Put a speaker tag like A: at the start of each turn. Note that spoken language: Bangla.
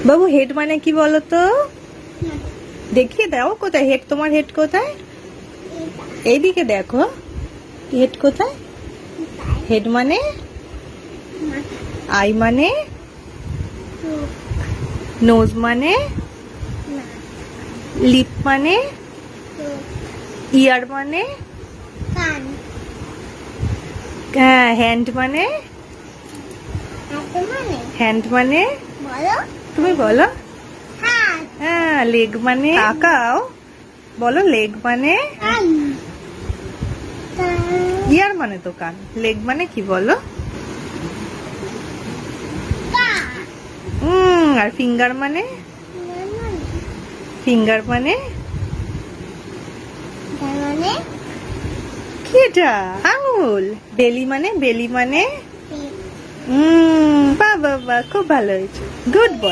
A: বাবু হেড মানে কি বলো তো? দেখিয়ে দাও কোথায় হেড, তোমার হেড কোথায়? এইদিকে দেখো হেড কোথায়। হেড মানে আই মানে নোজ মানে লিপ মানে ইয়ার মানে হ্যান্ড মানে হ্যান্ড মানে তুমি বলো। হ্যাঁ লেগ মানে তাকাও বলো। লেগ মানে ইয়ার মানে তো কান। লেগ মানে কি বলো? আর ফিঙ্গার মানে? ফিঙ্গার মানে কি এটা? আঙুল। বেলি মানে? বেলি মানে বাহ বাহ বাহ, খুব ভালো হয়েছে, গুড বয়।